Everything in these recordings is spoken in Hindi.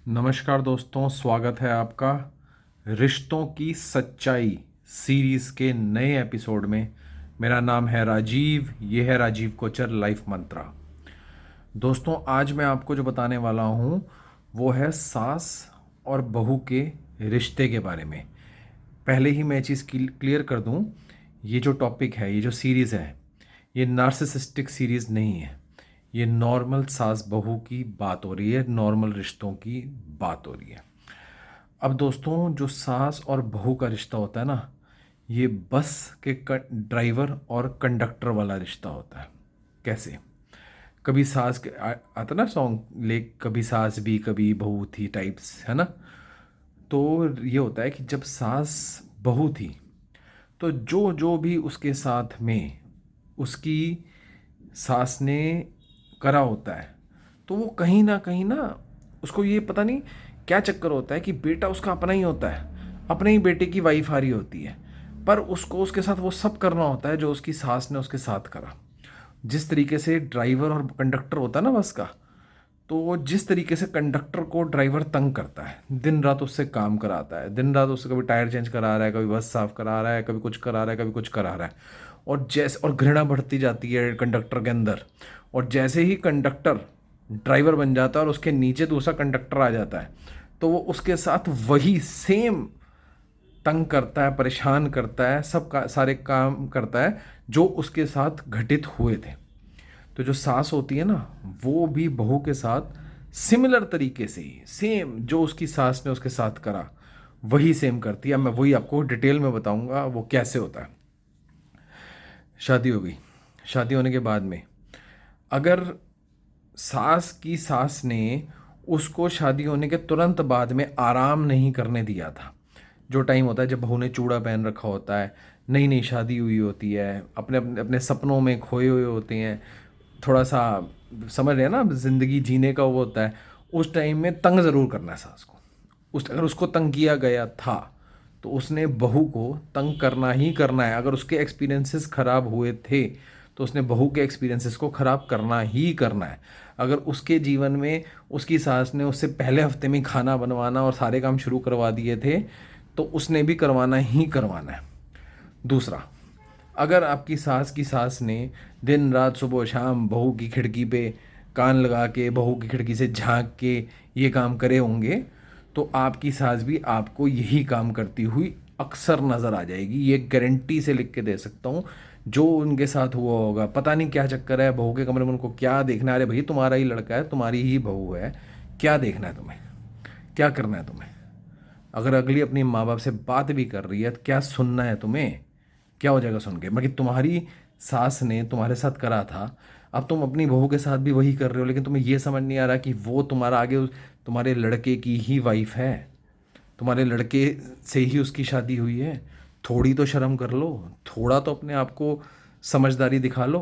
नमस्कार दोस्तों, स्वागत है आपका रिश्तों की सच्चाई सीरीज़ के नए एपिसोड में। मेरा नाम है राजीव, ये है राजीव कोचर लाइफ मंत्रा। दोस्तों, आज मैं आपको जो बताने वाला हूँ वो है सास और बहू के रिश्ते के बारे में। पहले ही मैं चीज़ क्लियर कर दूँ, ये जो टॉपिक है, ये जो सीरीज़ है, ये नार्सिसिस्टिक सीरीज़ नहीं है। ये नॉर्मल सास बहू की बात हो रही है, नॉर्मल रिश्तों की बात हो रही है। अब दोस्तों, जो सास और बहू का रिश्ता होता है ना, ये बस के ड्राइवर और कंडक्टर वाला रिश्ता होता है। कैसे? कभी सास के आता ना सॉन्ग, ले कभी सास भी कभी बहू थी टाइप्स, है ना। तो ये होता है कि जब सास बहू थी तो जो जो भी उसके साथ में उसकी सास ने करा होता है, तो वो कहीं ना उसको ये पता नहीं क्या चक्कर होता है कि बेटा उसका अपना ही होता है, अपने ही बेटे की वाइफ आ रही होती है, पर उसको उसके साथ वो सब करना होता है जो उसकी सास ने उसके साथ करा। जिस तरीके से ड्राइवर और कंडक्टर होता है ना बस का, तो जिस तरीके से कंडक्टर को ड्राइवर तंग करता है, दिन रात उससे काम कराता है, दिन रात उससे कभी टायर चेंज करा रहा है, कभी बस साफ करा रहा है, कभी कुछ करा रहा है, कभी कुछ करा रहा है, और घृणा बढ़ती जाती है कंडक्टर के अंदर। और जैसे ही कंडक्टर ड्राइवर बन जाता है और उसके नीचे दूसरा कंडक्टर आ जाता है, तो वो उसके साथ वही सेम तंग करता है, परेशान करता है, सारे काम करता है जो उसके साथ घटित हुए थे। तो जो सास होती है ना, वो भी बहू के साथ सिमिलर तरीके से ही सेम जो उसकी सास ने उसके साथ करा वही सेम करती है। मैं वही आपको डिटेल में बताऊंगा वो कैसे होता है। शादी हो गई, शादी होने के बाद में अगर सास ने उसको शादी होने के तुरंत बाद में आराम नहीं करने दिया था, जो टाइम होता है जब बहू ने चूड़ा पहन रखा होता है, नई नई शादी हुई होती है, अपने अपने अपने सपनों में खोए हुए होते हैं, थोड़ा सा समझ रहे हैं ना, ज़िंदगी जीने का वो होता है, उस टाइम में तंग ज़रूर करना है सास को। अगर उसको तंग किया गया था तो उसने बहू को तंग करना ही करना है। अगर उसके एक्सपीरियंसेस ख़राब हुए थे तो उसने बहू के एक्सपीरियंसेस को ख़राब करना ही करना है। अगर उसके जीवन में उसकी सास ने उससे पहले हफ्ते में खाना बनवाना और सारे काम शुरू करवा दिए थे, तो उसने भी करवाना ही करवाना है। दूसरा, अगर आपकी सास की सास ने दिन रात सुबह शाम बहू की खिड़की पे कान लगा के, बहू की खिड़की से झांक के ये काम करे होंगे, तो आपकी सास भी आपको यही काम करती हुई अक्सर नज़र आ जाएगी। ये गारंटी से लिख के दे सकता हूँ। जो उनके साथ हुआ होगा, पता नहीं क्या चक्कर है, बहू के कमरे में उनको क्या देखना है। अरे भाई, तुम्हारा ही लड़का है, तुम्हारी ही बहू है, क्या देखना है तुम्हें, क्या करना है तुम्हें? अगर अगली अपनी माँ बाप से बात भी कर रही है तो क्या सुनना है तुम्हें? क्या हो जाएगा सुन के? मतलब तुम्हारी सास ने तुम्हारे साथ करा था, अब तुम अपनी बहू के साथ भी वही कर रहे हो, लेकिन तुम्हें ये समझ नहीं आ रहा कि वो तुम्हारा आगे तुम्हारे लड़के की ही वाइफ है, तुम्हारे लड़के से ही उसकी शादी हुई है। थोड़ी तो शर्म कर लो, थोड़ा तो अपने आप को समझदारी दिखा लो।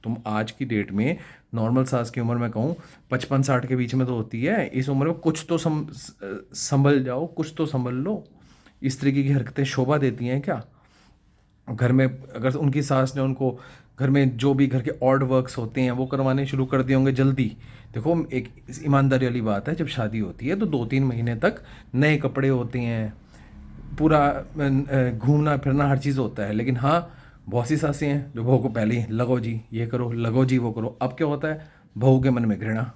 तुम आज की डेट में नॉर्मल सास की उम्र में कहूँ 55-60 के बीच में तो होती है, इस उम्र में कुछ तो संभल जाओ, कुछ तो संभल लो। इस तरीके की हरकतें शोभा देती हैं क्या? घर में अगर उनकी सास ने उनको घर में जो भी घर के ऑड वर्क्स होते हैं वो करवाने शुरू कर दिए होंगे जल्दी। देखो, एक ईमानदारी वाली बात है, जब शादी होती है तो 2-3 महीने तक नए कपड़े होते हैं, पूरा घूमना फिरना हर चीज़ होता है। लेकिन हाँ, बहुत सी सासें हैं जो बहू को पहले ही लगो जी ये करो, लगो जी वो करो। अब क्या होता है? बहू के मन में घृणा,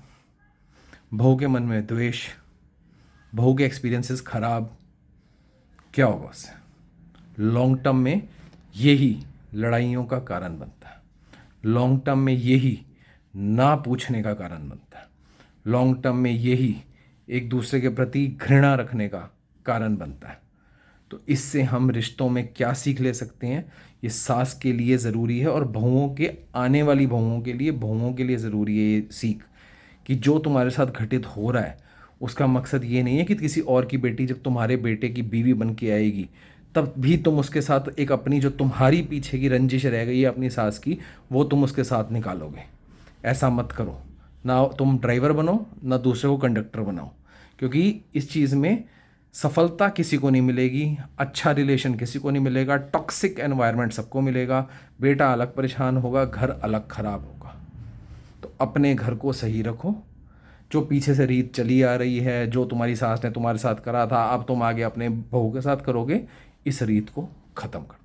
बहू के मन में द्वेष, बहू के एक्सपीरियंसेस खराब। क्या होगा उससे? लॉन्ग टर्म में यही लड़ाइयों का कारण बनता है। लॉन्ग टर्म में यही ना पूछने का कारण बनता है। लॉन्ग टर्म में यही एक दूसरे के प्रति घृणा रखने का कारण बनता है। तो इससे हम रिश्तों में क्या सीख ले सकते हैं? ये सास के लिए ज़रूरी है और बहुओं के, आने वाली बहुओं के लिए ज़रूरी है ये सीख, कि जो तुम्हारे साथ घटित हो रहा है उसका मकसद ये नहीं है कि किसी और की बेटी जब तुम्हारे बेटे की बीवी बन के आएगी तब भी तुम उसके साथ एक अपनी जो तुम्हारी पीछे की रंजिश रह गई है अपनी सास की, वो तुम उसके साथ निकालोगे। ऐसा मत करो। ना तुम ड्राइवर बनो, ना दूसरे को कंडक्टर बनाओ, क्योंकि इस चीज़ में सफलता किसी को नहीं मिलेगी, अच्छा रिलेशन किसी को नहीं मिलेगा, टॉक्सिक एनवायरनमेंट सबको मिलेगा, बेटा अलग परेशान होगा, घर अलग खराब होगा। तो अपने घर को सही रखो, जो पीछे से रीत चली आ रही है, जो तुम्हारी सास ने तुम्हारे साथ करा था, अब तुम आगे अपने बहू के साथ करोगे, इस रीत को ख़त्म कर दो।